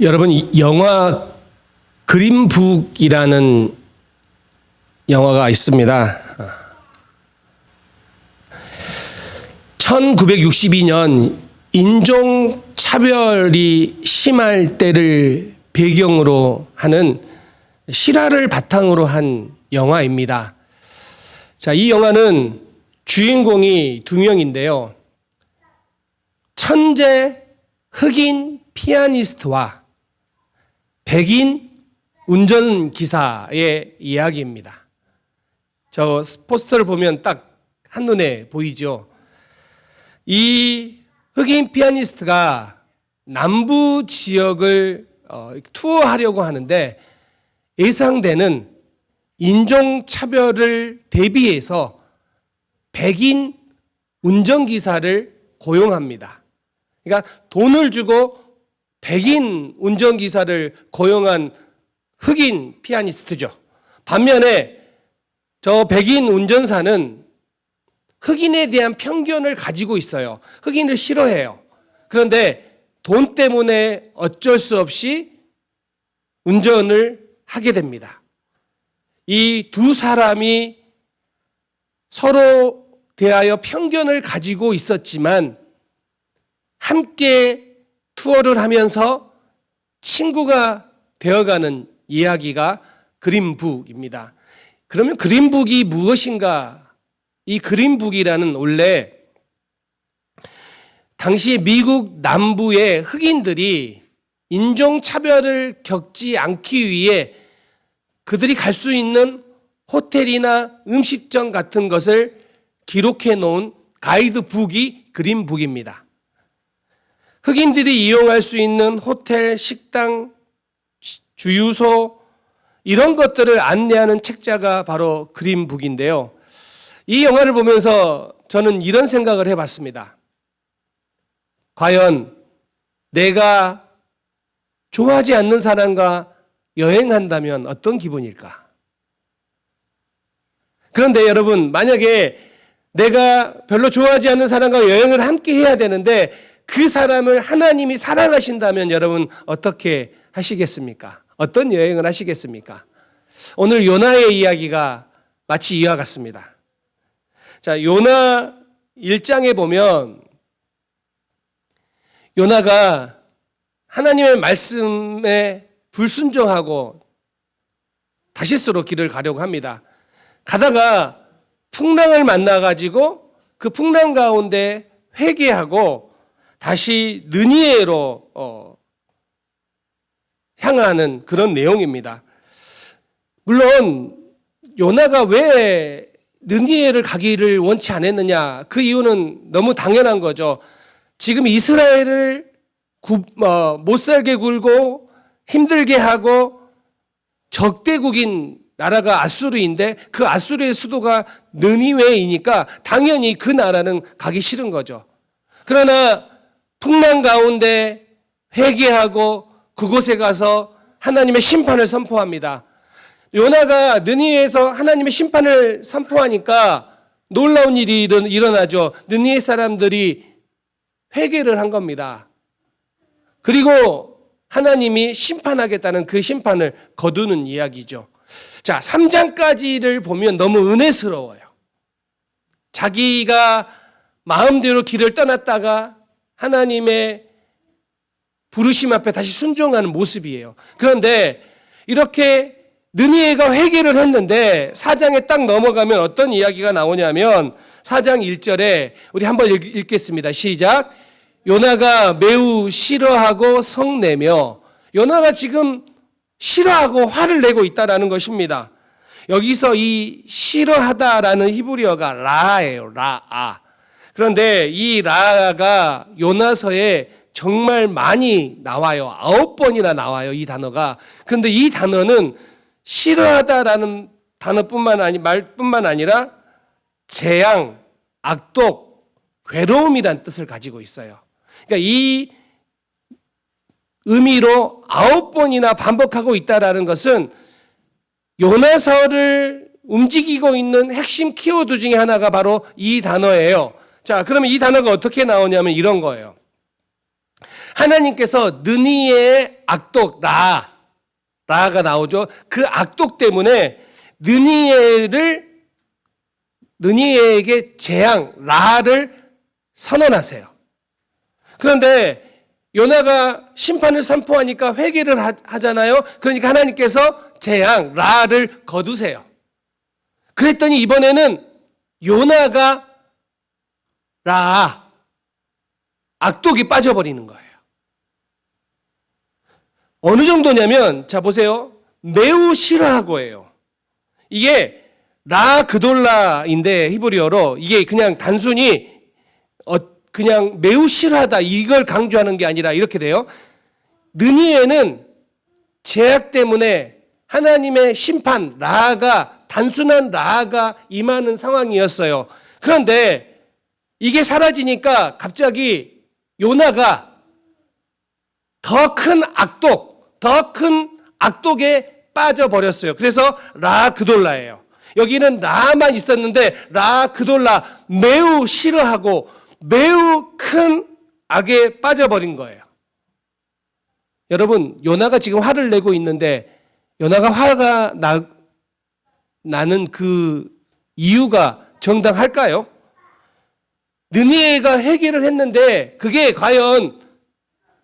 여러분, 영화 그린북이라는 영화가 있습니다. 1962년 인종차별이 심할 때를 배경으로 하는 실화를 바탕으로 한 영화입니다. 자, 이 영화는 주인공이 두 명인데요. 천재 흑인 피아니스트와 백인 운전기사의 이야기입니다. 저 포스터를 보면 딱 한눈에 보이죠. 이 흑인 피아니스트가 남부 지역을 투어하려고 하는데 예상되는 인종차별을 대비해서 백인 운전기사를 고용합니다. 그러니까 돈을 주고 백인 운전기사를 고용한 흑인 피아니스트죠. 반면에 저 백인 운전사는 흑인에 대한 편견을 가지고 있어요. 흑인을 싫어해요. 그런데 돈 때문에 어쩔 수 없이 운전을 하게 됩니다. 이 두 사람이 서로 대하여 편견을 가지고 있었지만 함께 투어를 하면서 친구가 되어가는 이야기가 그린북입니다. 그러면 그린북이 무엇인가? 이 그린북이라는 원래 당시 미국 남부의 흑인들이 인종차별을 겪지 않기 위해 그들이 갈 수 있는 호텔이나 음식점 같은 것을 기록해 놓은 가이드북이 그린북입니다. 흑인들이 이용할 수 있는 호텔, 식당, 주유소 이런 것들을 안내하는 책자가 바로 그린북인데요. 이 영화를 보면서 저는 이런 생각을 해봤습니다. 과연 내가 좋아하지 않는 사람과 여행한다면 어떤 기분일까? 그런데 여러분, 만약에 내가 별로 좋아하지 않는 사람과 여행을 함께 해야 되는데 그 사람을 하나님이 사랑하신다면 여러분 어떻게 하시겠습니까? 어떤 여행을 하시겠습니까? 오늘 요나의 이야기가 마치 이와 같습니다. 자, 요나 1장에 보면 요나가 하나님의 말씀에 불순종하고 다시스로 길을 가려고 합니다. 가다가 풍랑을 만나가지고 그 풍랑 가운데 회개하고 다시 느니에로 향하는 그런 내용입니다. 물론 요나가 왜 느니에를 가기를 원치 않았느냐? 그 이유는 너무 당연한 거죠. 지금 이스라엘을 못 살게 굴고 힘들게 하고 적대국인 나라가 아수르인데 그 아수르의 수도가 느니웨이니까 당연히 그 나라는 가기 싫은 거죠. 그러나 풍랑 가운데 회개하고 그곳에 가서 하나님의 심판을 선포합니다. 요나가 느니웨에서 하나님의 심판을 선포하니까 놀라운 일이 일어나죠. 느니웨 사람들이 회개를 한 겁니다. 그리고 하나님이 심판하겠다는 그 심판을 거두는 이야기죠. 자, 3장까지를 보면 너무 은혜스러워요. 자기가 마음대로 길을 떠났다가 하나님의 부르심 앞에 다시 순종하는 모습이에요. 그런데 이렇게 느니에가 회개를 했는데 4장에 딱 넘어가면 어떤 이야기가 나오냐면 4장 1절에 우리 한번 읽겠습니다. 시작. 요나가 매우 싫어하고 성내며, 요나가 지금 싫어하고 화를 내고 있다라는 것입니다. 여기서 이 싫어하다라는 히브리어가 라예요. 라아. 그런데 이 라가 요나서에 정말 많이 나와요. 9번이나 나와요, 이 단어가. 그런데 이 단어는 싫어하다라는 말뿐만 아니라 재앙, 악독, 괴로움이란 뜻을 가지고 있어요. 그러니까 이 의미로 9번이나 반복하고 있다라는 것은 요나서를 움직이고 있는 핵심 키워드 중에 하나가 바로 이 단어예요. 자, 그러면 이 단어가 어떻게 나오냐면 이런 거예요. 하나님께서 느니의 악독 라가 나오죠. 그 악독 때문에 느니에게 재앙 라를 선언하세요. 그런데 요나가 심판을 선포하니까 회개를 하잖아요. 그러니까 하나님께서 재앙 라를 거두세요. 그랬더니 이번에는 요나가 악독이 빠져버리는 거예요. 어느 정도냐면, 자 보세요. 매우 싫어하고예요. 이게 그돌라인데 히브리어로 이게 그냥 단순히 그냥 매우 싫어하다 이걸 강조하는 게 아니라 이렇게 돼요. 느니에는 죄악 때문에 하나님의 심판 단순한 라가 임하는 상황이었어요. 그런데 이게 사라지니까 갑자기 요나가 더 큰 악독에 빠져버렸어요. 그래서 그돌라예요. 여기는 라만 있었는데 그돌라 매우 싫어하고 매우 큰 악에 빠져버린 거예요. 여러분, 요나가 지금 화를 내고 있는데 요나가 화가 나는 그 이유가 정당할까요? 느니에가 회개를 했는데 그게 과연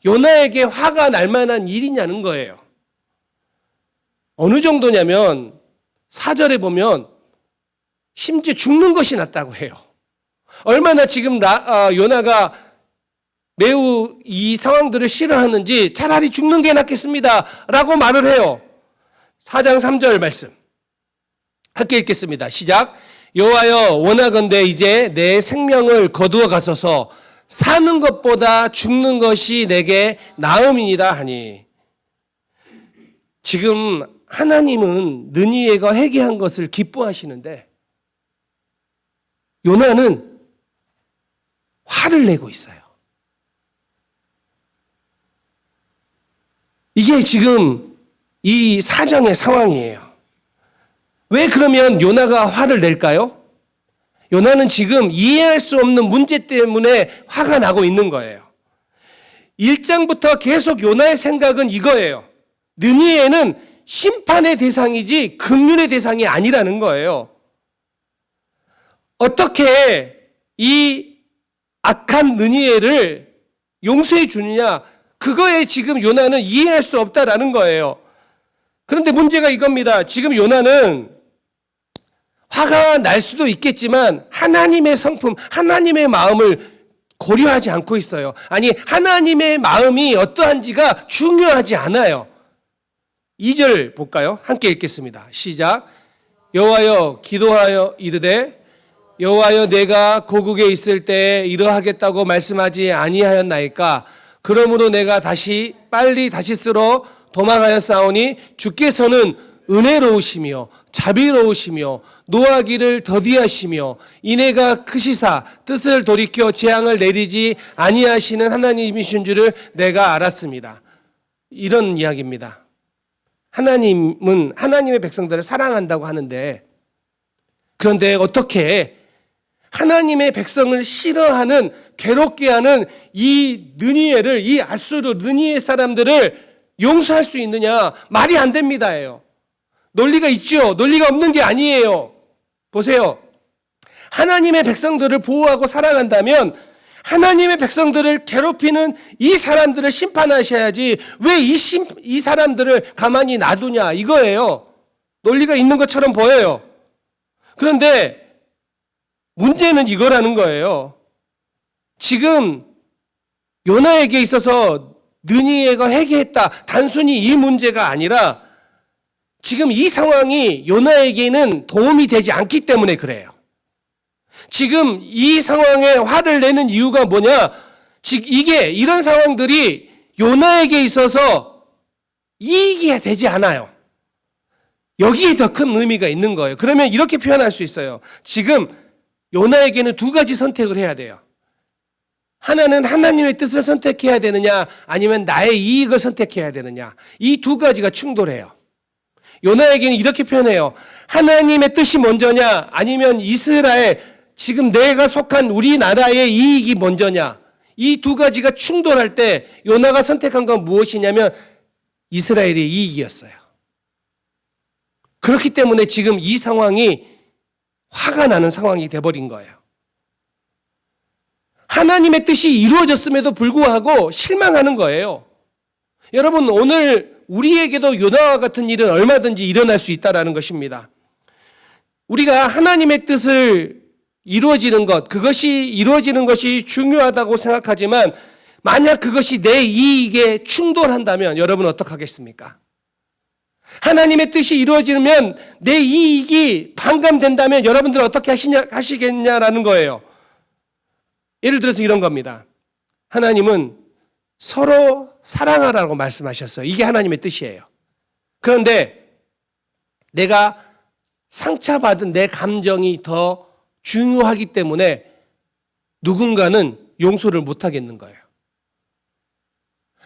요나에게 화가 날 만한 일이냐는 거예요. 어느 정도냐면 4절에 보면 심지어 죽는 것이 낫다고 해요. 얼마나 지금 요나가 매우 이 상황들을 싫어하는지 차라리 죽는 게 낫겠습니다 라고 말을 해요. 4장 3절 말씀 함께 읽겠습니다. 시작. 여호와여, 원하건대 이제 내 생명을 거두어 가소서. 사는 것보다 죽는 것이 내게 나음이니이다 하니. 지금 하나님은 느니에가 회개한 것을 기뻐하시는데 요나는 화를 내고 있어요. 이게 지금 이 사정의 상황이에요. 왜 그러면 요나가 화를 낼까요? 요나는 지금 이해할 수 없는 문제 때문에 화가 나고 있는 거예요. 1장부터 계속 요나의 생각은 이거예요. 느니에는 심판의 대상이지 긍휼의 대상이 아니라는 거예요. 어떻게 이 악한 느니에를 용서해 주느냐, 그거에 지금 요나는 이해할 수 없다라는 거예요. 그런데 문제가 이겁니다. 지금 요나는 화가 날 수도 있겠지만 하나님의 성품, 하나님의 마음을 고려하지 않고 있어요. 아니, 하나님의 마음이 어떠한지가 중요하지 않아요. 2절 볼까요? 함께 읽겠습니다. 시작. 여호와여, 기도하여 이르되 여호와여, 내가 고국에 있을 때에 이러하겠다고 말씀하지 아니하였나이까? 그러므로 내가 빨리 다시스로 도망하였사오니 주께서는 은혜로우시며 자비로우시며 노하기를 더디하시며 인애가 크시사 뜻을 돌이켜 재앙을 내리지 아니하시는 하나님이신 줄을 내가 알았습니다. 이런 이야기입니다. 하나님은 하나님의 백성들을 사랑한다고 하는데, 그런데 어떻게 하나님의 백성을 싫어하는, 괴롭게 하는 이 느니에를, 이 아수르 느니에 사람들을 용서할 수 있느냐? 말이 안 됩니다예요. 논리가 있죠. 논리가 없는 게 아니에요. 보세요. 하나님의 백성들을 보호하고 사랑한다면 하나님의 백성들을 괴롭히는 이 사람들을 심판하셔야지 왜 이 사람들을 가만히 놔두냐 이거예요. 논리가 있는 것처럼 보여요. 그런데 문제는 이거라는 거예요. 지금 요나에게 있어서 느니에가 회개했다, 단순히 이 문제가 아니라 지금 이 상황이 요나에게는 도움이 되지 않기 때문에 그래요. 지금 이 상황에 화를 내는 이유가 뭐냐? 이런 상황들이 요나에게 있어서 이익이 되지 않아요. 여기에 더 큰 의미가 있는 거예요. 그러면 이렇게 표현할 수 있어요. 지금 요나에게는 두 가지 선택을 해야 돼요. 하나는 하나님의 뜻을 선택해야 되느냐, 아니면 나의 이익을 선택해야 되느냐. 이 두 가지가 충돌해요. 요나에게는 이렇게 표현해요. 하나님의 뜻이 먼저냐, 아니면 이스라엘, 지금 내가 속한 우리나라의 이익이 먼저냐. 이 두 가지가 충돌할 때 요나가 선택한 건 무엇이냐면 이스라엘의 이익이었어요. 그렇기 때문에 지금 이 상황이 화가 나는 상황이 돼버린 거예요. 하나님의 뜻이 이루어졌음에도 불구하고 실망하는 거예요. 여러분, 오늘 우리에게도 요나와 같은 일은 얼마든지 일어날 수 있다는 것입니다. 우리가 하나님의 뜻을 이루어지는 것, 그것이 이루어지는 것이 중요하다고 생각하지만 만약 그것이 내 이익에 충돌한다면 여러분 어떡하겠습니까? 하나님의 뜻이 이루어지면 내 이익이 반감된다면 여러분들은 어떻게 하시겠냐라는 거예요. 예를 들어서 이런 겁니다. 하나님은 서로 사랑하라고 말씀하셨어요. 이게 하나님의 뜻이에요. 그런데 내가 상처받은 내 감정이 더 중요하기 때문에 누군가는 용서를 못하겠는 거예요.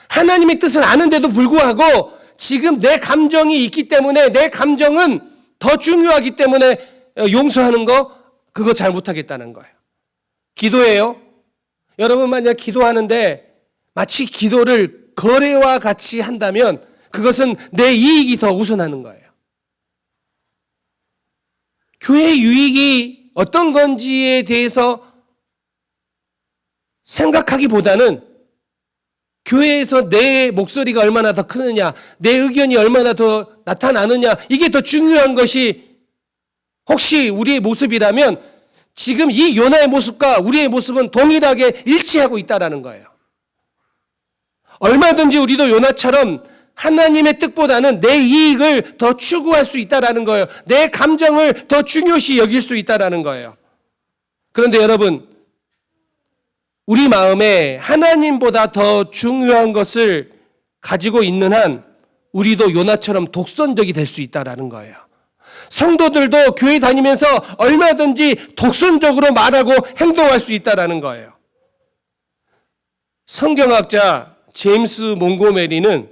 하나님의 뜻을 아는데도 불구하고 지금 내 감정이 있기 때문에 내 감정은 더 중요하기 때문에 용서하는 거 그거 잘 못하겠다는 거예요. 기도해요. 여러분 만약 기도하는데 마치 기도를 거래와 같이 한다면 그것은 내 이익이 더 우선하는 거예요. 교회의 유익이 어떤 건지에 대해서 생각하기보다는 교회에서 내 목소리가 얼마나 더 크느냐, 내 의견이 얼마나 더 나타나느냐, 이게 더 중요한 것이 혹시 우리의 모습이라면 지금 이 요나의 모습과 우리의 모습은 동일하게 일치하고 있다는 거예요. 얼마든지 우리도 요나처럼 하나님의 뜻보다는 내 이익을 더 추구할 수 있다는 거예요. 내 감정을 더 중요시 여길 수 있다는 거예요. 그런데 여러분, 우리 마음에 하나님보다 더 중요한 것을 가지고 있는 한 우리도 요나처럼 독선적이 될 수 있다는 거예요. 성도들도 교회 다니면서 얼마든지 독선적으로 말하고 행동할 수 있다는 거예요. 성경학자 제임스 몽고메리는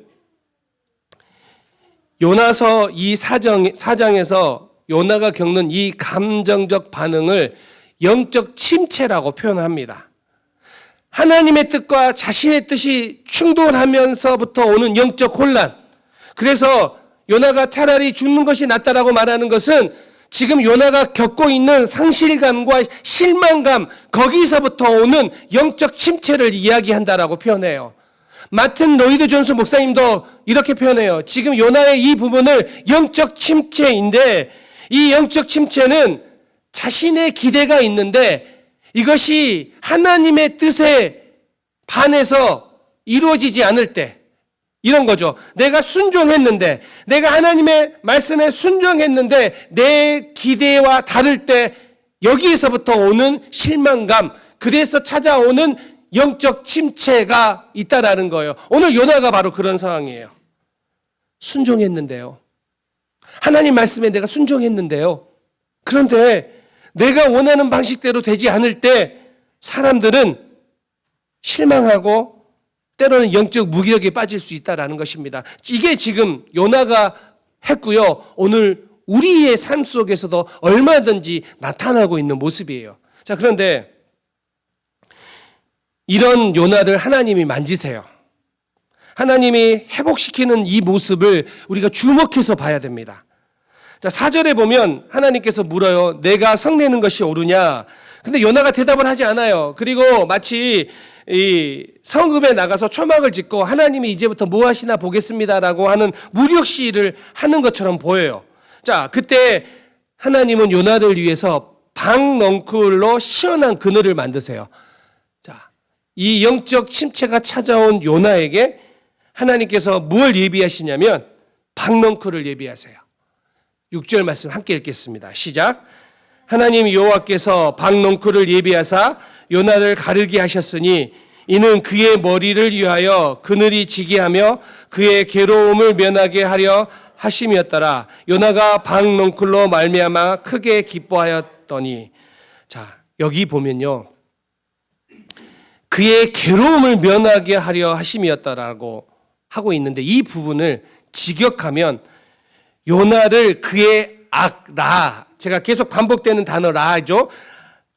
요나서 이 사장에서 요나가 겪는 이 감정적 반응을 영적 침체라고 표현합니다. 하나님의 뜻과 자신의 뜻이 충돌하면서부터 오는 영적 혼란. 그래서 요나가 차라리 죽는 것이 낫다라고 말하는 것은 지금 요나가 겪고 있는 상실감과 실망감, 거기서부터 오는 영적 침체를 이야기한다라고 표현해요. 마틴 로이드 존스 목사님도 이렇게 표현해요. 지금 요나의 이 부분을 영적 침체인데 이 영적 침체는 자신의 기대가 있는데 이것이 하나님의 뜻에 반해서 이루어지지 않을 때 이런 거죠. 내가 순종했는데 내가 하나님의 말씀에 순종했는데 내 기대와 다를 때 여기에서부터 오는 실망감, 그래서 찾아오는 영적 침체가 있다라는 거예요. 오늘 요나가 바로 그런 상황이에요. 순종했는데요. 하나님 말씀에 내가 순종했는데요. 그런데 내가 원하는 방식대로 되지 않을 때 사람들은 실망하고 때로는 영적 무기력에 빠질 수 있다는 것입니다. 이게 지금 요나가 했고요. 오늘 우리의 삶 속에서도 얼마든지 나타나고 있는 모습이에요. 자, 그런데 이런 요나를 하나님이 만지세요. 하나님이 회복시키는 이 모습을 우리가 주목해서 봐야 됩니다. 자, 4절에 보면 하나님께서 물어요. 내가 성내는 것이 옳으냐? 근데 요나가 대답을 하지 않아요. 그리고 마치 이 성읍에 나가서 초막을 짓고 하나님이 이제부터 뭐 하시나 보겠습니다라고 하는 무력 시위를 하는 것처럼 보여요. 자, 그때 하나님은 요나를 위해서 박넝쿨로 시원한 그늘을 만드세요. 자, 이 영적 침체가 찾아온 요나에게 하나님께서 무엇을 예비하시냐면 박넝쿨을 예비하세요. 6절 말씀 함께 읽겠습니다. 시작. 하나님 여호와께서 박넝쿨을 예비하사 요나를 가르게 하셨으니 이는 그의 머리를 위하여 그늘이 지게 하며 그의 괴로움을 면하게 하려 하심이었더라. 요나가 박넝쿨로 말미암아 크게 기뻐하였더니. 자, 여기 보면요, 그의 괴로움을 면하게 하려 하심이었더라고 하고 있는데 이 부분을 직역하면 요나를 그의 라, 제가 계속 반복되는 단어 라죠.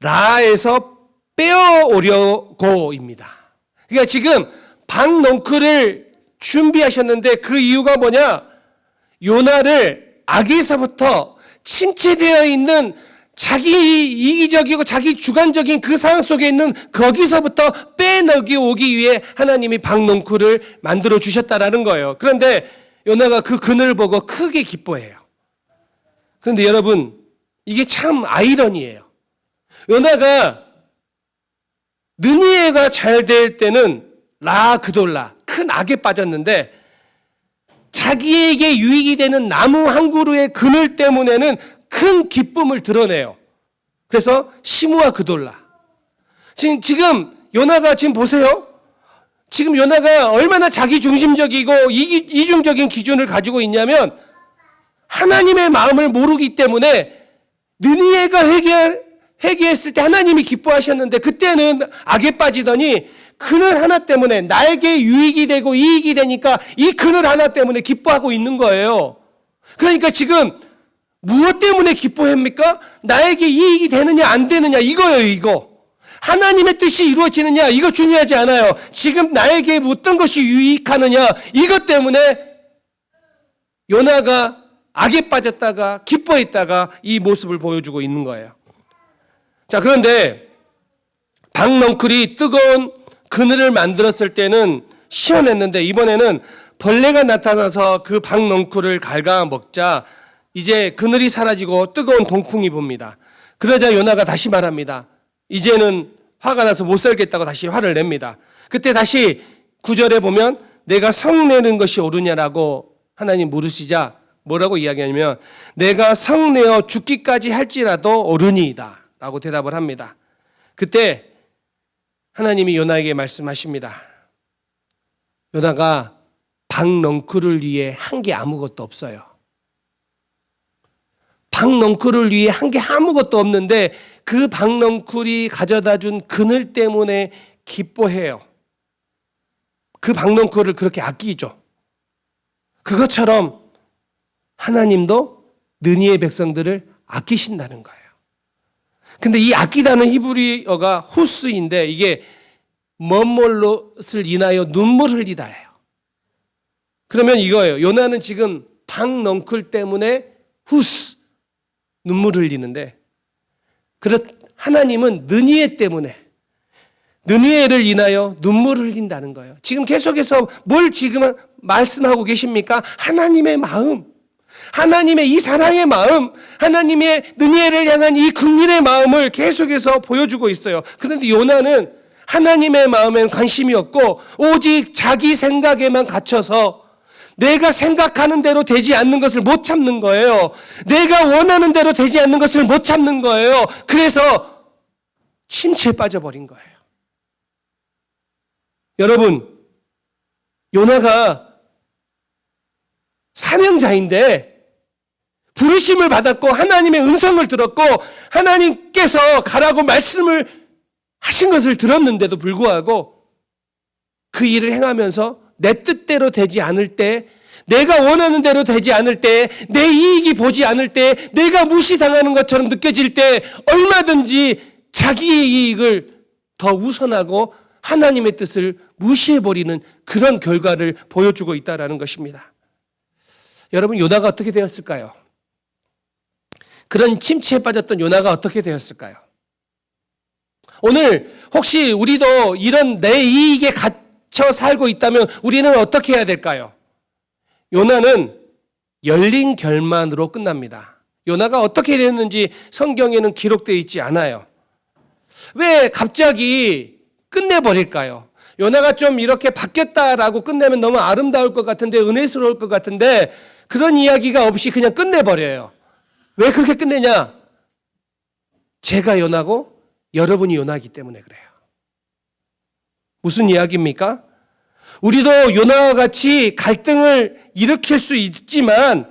라에서 빼어오려고입니다. 그러니까 지금 박넝쿨을 준비하셨는데 그 이유가 뭐냐? 요나를 악에서부터 침체되어 있는 자기 이기적이고 자기 주관적인 그 상황 속에 있는 거기서부터 빼내기 오기 위해 하나님이 박넝쿨을 만들어 주셨다라는 거예요. 그런데 요나가 그 그늘을 보고 크게 기뻐해요. 그런데 여러분, 이게 참 아이러니예요. 요나가 느니에가 잘 될 때는 그돌라 큰 악에 빠졌는데 자기에게 유익이 되는 나무 한 그루의 그늘 때문에는 큰 기쁨을 드러내요. 그래서 시므와 그돌라. 지금 요나가 지금 보세요. 지금 요나가 얼마나 자기중심적이고 이중적인 기준을 가지고 있냐면 하나님의 마음을 모르기 때문에 느니에가 회개했을 때 하나님이 기뻐하셨는데 그때는 악에 빠지더니 그늘 하나 때문에 나에게 유익이 되고 이익이 되니까 이 그늘 하나 때문에 기뻐하고 있는 거예요. 그러니까 지금 무엇 때문에 기뻐합니까? 나에게 이익이 되느냐 안 되느냐 이거예요, 이거. 하나님의 뜻이 이루어지느냐 이거 중요하지 않아요. 지금 나에게 어떤 것이 유익하느냐 이것 때문에 요나가 악에 빠졌다가 기뻐했다가 이 모습을 보여주고 있는 거예요. 자, 그런데 박넝쿨이 뜨거운 그늘을 만들었을 때는 시원했는데 이번에는 벌레가 나타나서 그 박넝쿨을 갉아먹자 이제 그늘이 사라지고 뜨거운 동풍이 붑니다. 그러자 요나가 다시 말합니다. 이제는 화가 나서 못 살겠다고 다시 화를 냅니다. 그때 다시 9절에 보면 내가 성내는 것이 옳으냐라고 하나님 물으시자 뭐라고 이야기하냐면 내가 성내어 죽기까지 할지라도 옳으니이다 라고 대답을 합니다. 그때 하나님이 요나에게 말씀하십니다. 요나가 박넝쿨을 위해 한 게 아무것도 없어요. 박넝쿨을 위해 한 게 아무것도 없는데 그 박넝쿨이 가져다 준 그늘 때문에 기뻐해요. 그 박넝쿨을 그렇게 아끼죠. 그것처럼 하나님도 느니의 백성들을 아끼신다는 거예요. 근데 이 아끼다는 히브리어가 후스인데 이게 먼못을 인하여 눈물 흘리다예요. 그러면 이거예요. 요나는 지금 박넝쿨 때문에 후스 눈물 흘리는데 하나님은 느니에 때문에 느니에를 인하여 눈물 흘린다는 거예요. 지금 계속해서 뭘 지금 말씀하고 계십니까? 하나님의 마음, 하나님의 이 사랑의 마음, 하나님의 느니에를 향한 이 긍휼의 마음을 계속해서 보여주고 있어요. 그런데 요나는 하나님의 마음엔 관심이 없고 오직 자기 생각에만 갇혀서 내가 생각하는 대로 되지 않는 것을 못 참는 거예요. 내가 원하는 대로 되지 않는 것을 못 참는 거예요. 그래서 침체에 빠져버린 거예요. 여러분, 요나가 사명자인데 부르심을 받았고 하나님의 음성을 들었고 하나님께서 가라고 말씀을 하신 것을 들었는데도 불구하고 그 일을 행하면서 내 뜻대로 되지 않을 때, 내가 원하는 대로 되지 않을 때, 내 이익이 보지 않을 때, 내가 무시당하는 것처럼 느껴질 때 얼마든지 자기의 이익을 더 우선하고 하나님의 뜻을 무시해버리는 그런 결과를 보여주고 있다는 것입니다. 여러분, 요나가 어떻게 되었을까요? 그런 침체에 빠졌던 요나가 어떻게 되었을까요? 오늘 혹시 우리도 이런 내 이익에 갇혀 살고 있다면 우리는 어떻게 해야 될까요? 요나는 열린 결만으로 끝납니다. 요나가 어떻게 되었는지 성경에는 기록되어 있지 않아요. 왜 갑자기 끝내버릴까요? 요나가 좀 이렇게 바뀌었다라고 끝내면 너무 아름다울 것 같은데 은혜스러울 것 같은데 그런 이야기가 없이 그냥 끝내버려요. 왜 그렇게 끝내냐? 제가 요나고 여러분이 요나이기 때문에 그래요. 무슨 이야기입니까? 우리도 요나와 같이 갈등을 일으킬 수 있지만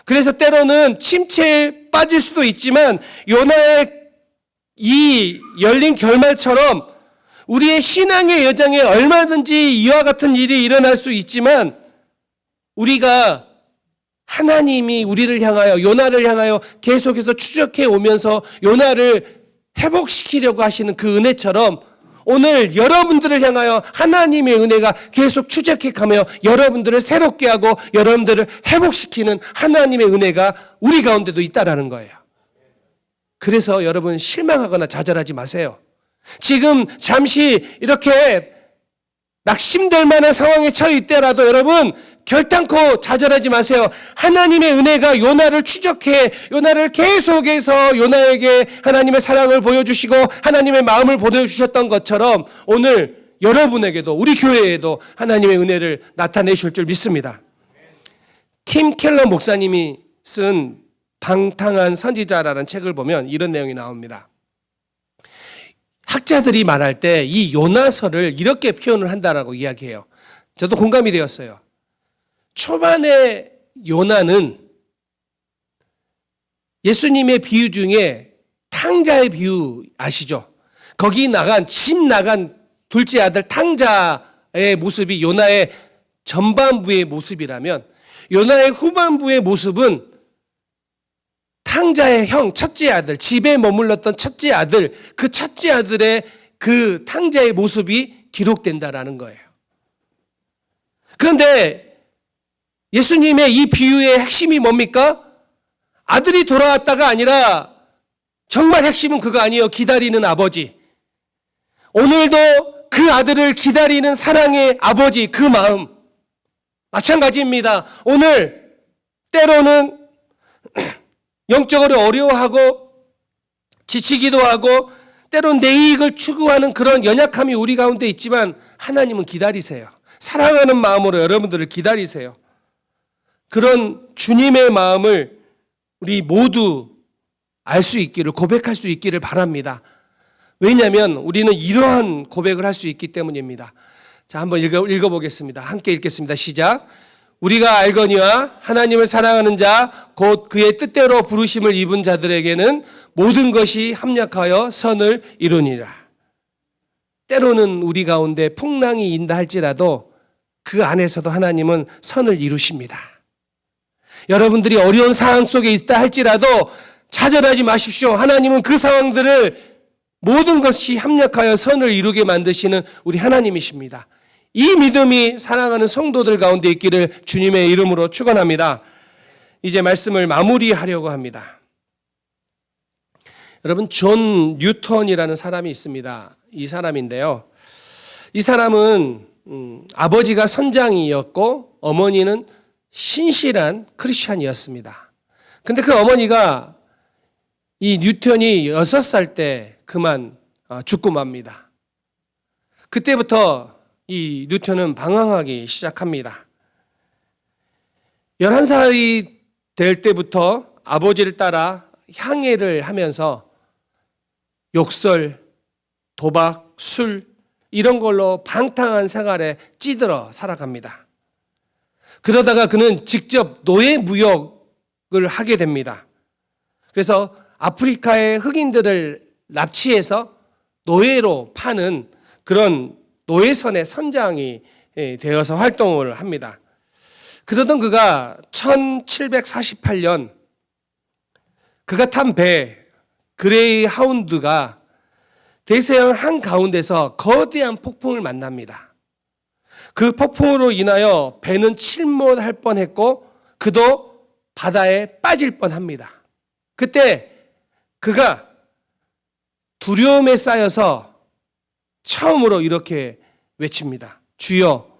그래서 때로는 침체에 빠질 수도 있지만 요나의 이 열린 결말처럼 우리의 신앙의 여정에 얼마든지 이와 같은 일이 일어날 수 있지만 우리가 하나님이 우리를 향하여 요나를 향하여 계속해서 추적해 오면서 요나를 회복시키려고 하시는 그 은혜처럼 오늘 여러분들을 향하여 하나님의 은혜가 계속 추적해가며 여러분들을 새롭게 하고 여러분들을 회복시키는 하나님의 은혜가 우리 가운데도 있다라는 거예요. 그래서 여러분 실망하거나 좌절하지 마세요. 지금 잠시 이렇게 낙심될 만한 상황에 처해 있더라도 여러분 결단코 좌절하지 마세요. 하나님의 은혜가 요나를 추적해 요나를 계속해서 요나에게 하나님의 사랑을 보여주시고 하나님의 마음을 보여주셨던 것처럼 오늘 여러분에게도 우리 교회에도 하나님의 은혜를 나타내실 줄 믿습니다. 팀 켈러 목사님이 쓴 방탕한 선지자라는 책을 보면 이런 내용이 나옵니다. 학자들이 말할 때 이 요나서를 이렇게 표현을 한다라고 이야기해요. 저도 공감이 되었어요. 초반에 요나는 예수님의 비유 중에 탕자의 비유 아시죠? 거기 집 나간 둘째 아들 탕자의 모습이 요나의 전반부의 모습이라면 요나의 후반부의 모습은 탕자의 형, 첫째 아들, 집에 머물렀던 첫째 아들, 그 첫째 아들의 그 탕자의 모습이 기록된다라는 거예요. 그런데 예수님의 이 비유의 핵심이 뭡니까? 아들이 돌아왔다가 아니라 정말 핵심은 그거 아니에요. 기다리는 아버지. 오늘도 그 아들을 기다리는 사랑의 아버지, 그 마음. 마찬가지입니다. 오늘 때로는 영적으로 어려워하고 지치기도 하고 때론 내 이익을 추구하는 그런 연약함이 우리 가운데 있지만 하나님은 기다리세요. 사랑하는 마음으로 여러분들을 기다리세요. 그런 주님의 마음을 우리 모두 알 수 있기를, 고백할 수 있기를 바랍니다. 왜냐하면 우리는 이러한 고백을 할 수 있기 때문입니다. 자, 한번 읽어보겠습니다. 함께 읽겠습니다. 시작. 우리가 알거니와 하나님을 사랑하는 자, 곧 그의 뜻대로 부르심을 입은 자들에게는 모든 것이 합력하여 선을 이루니라. 때로는 우리 가운데 풍랑이 인다 할지라도 그 안에서도 하나님은 선을 이루십니다. 여러분들이 어려운 상황 속에 있다 할지라도 좌절하지 마십시오. 하나님은 그 상황들을 모든 것이 합력하여 선을 이루게 만드시는 우리 하나님이십니다. 이 믿음이 사랑하는 성도들 가운데 있기를 주님의 이름으로 축원합니다. 이제 말씀을 마무리하려고 합니다. 여러분, 존 뉴턴이라는 사람이 있습니다. 이 사람인데요. 이 사람은 아버지가 선장이었고 어머니는 신실한 크리스찬이었습니다. 근데 그 어머니가 이 뉴턴이 6살 때 그만 죽고 맙니다. 그때부터 이 뉴턴은 방황하기 시작합니다. 11살이 될 때부터 아버지를 따라 향해를 하면서 욕설, 도박, 술 이런 걸로 방탕한 생활에 찌들어 살아갑니다. 그러다가 그는 직접 노예 무역을 하게 됩니다. 그래서 아프리카의 흑인들을 납치해서 노예로 파는 그런 노예선의 선장이 되어서 활동을 합니다. 그러던 그가 1748년 그가 탄 배 그레이 하운드가 대서양 한가운데서 거대한 폭풍을 만납니다. 그 폭풍으로 인하여 배는 침몰할 뻔했고 그도 바다에 빠질 뻔합니다. 그때 그가 두려움에 쌓여서 처음으로 이렇게 외칩니다. 주여,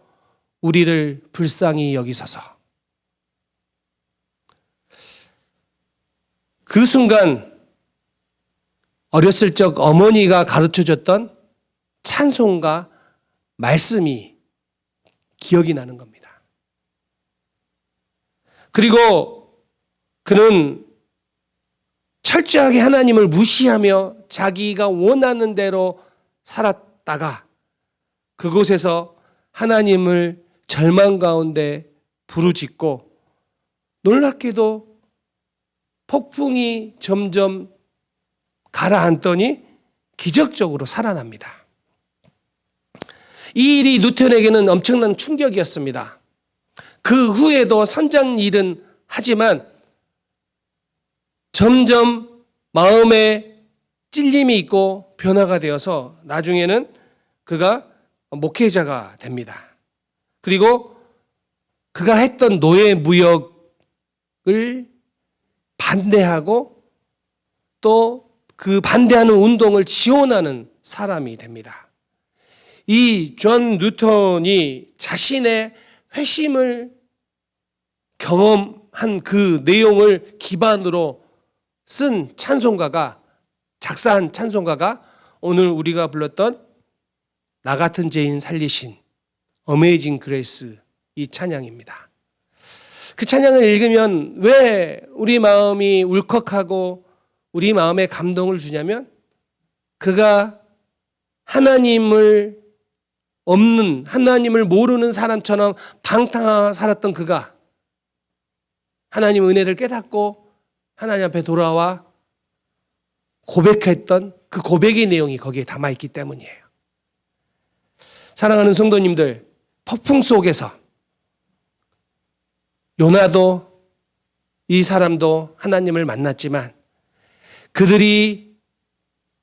우리를 불쌍히 여기소서. 그 순간 어렸을 적 어머니가 가르쳐줬던 찬송과 말씀이 기억이 나는 겁니다. 그리고 그는 철저하게 하나님을 무시하며 자기가 원하는 대로 살았다가 그곳에서 하나님을 절망 가운데 부르짖고 놀랍게도 폭풍이 점점 가라앉더니 기적적으로 살아납니다. 이 일이 뉴턴에게는 엄청난 충격이었습니다. 그 후에도 선장 일은 하지만 점점 마음에 찔림이 있고 변화가 되어서 나중에는 그가 목회자가 됩니다. 그리고 그가 했던 노예 무역을 반대하고 또 그 반대하는 운동을 지원하는 사람이 됩니다. 이 존 뉴턴이 자신의 회심을 경험한 그 내용을 기반으로 쓴 찬송가가, 작사한 찬송가가 오늘 우리가 불렀던 나 같은 죄인 살리신 어메이징 그레이스 이 찬양입니다. 그 찬양을 읽으면 왜 우리 마음이 울컥하고 우리 마음에 감동을 주냐면, 그가 하나님을 없는, 하나님을 모르는 사람처럼 방탕하게 살았던 그가 하나님의 은혜를 깨닫고 하나님 앞에 돌아와 고백했던 그 고백의 내용이 거기에 담아있기 때문이에요. 사랑하는 성도님들, 폭풍 속에서 요나도 이 사람도 하나님을 만났지만 그들이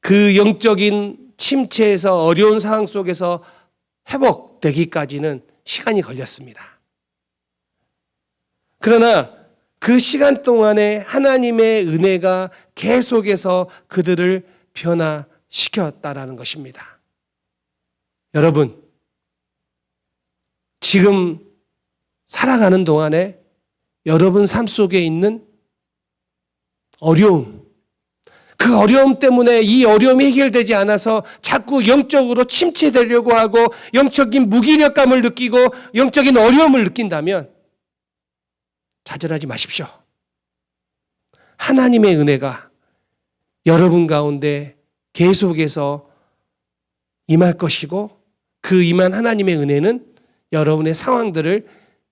그 영적인 침체에서 어려운 상황 속에서 회복되기까지는 시간이 걸렸습니다. 그러나 그 시간 동안에 하나님의 은혜가 계속해서 그들을 변화시켰다라는 것입니다. 여러분, 지금 살아가는 동안에 여러분 삶 속에 있는 어려움, 그 어려움 때문에 이 어려움이 해결되지 않아서 자꾸 영적으로 침체되려고 하고 영적인 무기력감을 느끼고 영적인 어려움을 느낀다면 좌절하지 마십시오. 하나님의 은혜가 여러분 가운데 계속해서 임할 것이고 그 임한 하나님의 은혜는 여러분의 상황들을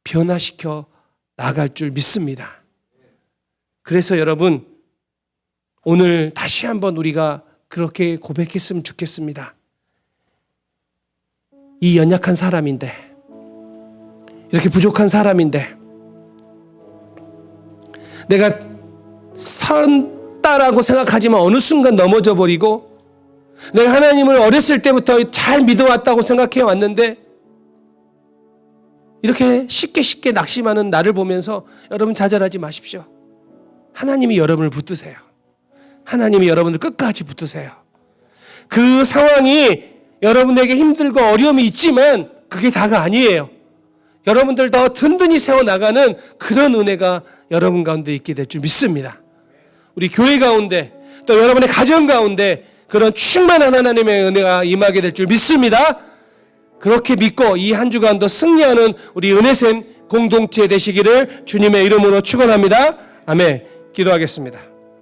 변화시켜 나갈 줄 믿습니다. 그래서 여러분, 오늘 다시 한번 우리가 그렇게 고백했으면 좋겠습니다. 이 연약한 사람인데, 이렇게 부족한 사람인데, 내가 선다라고 생각하지만 어느 순간 넘어져 버리고, 내가 하나님을 어렸을 때부터 잘 믿어왔다고 생각해 왔는데 이렇게 쉽게 낙심하는 나를 보면서 여러분 좌절하지 마십시오. 하나님이 여러분을 붙드세요. 하나님이 여러분을 끝까지 붙드세요. 그 상황이 여러분에게 힘들고 어려움이 있지만 그게 다가 아니에요. 여러분들 더 든든히 세워나가는 그런 은혜가 여러분 가운데 있게 될 줄 믿습니다. 우리 교회 가운데 또 여러분의 가정 가운데 그런 충만한 하나님의 은혜가 임하게 될 줄 믿습니다. 그렇게 믿고 이 한 주간도 승리하는 우리 은혜샘 공동체 되시기를 주님의 이름으로 축원합니다. 아멘. 기도하겠습니다.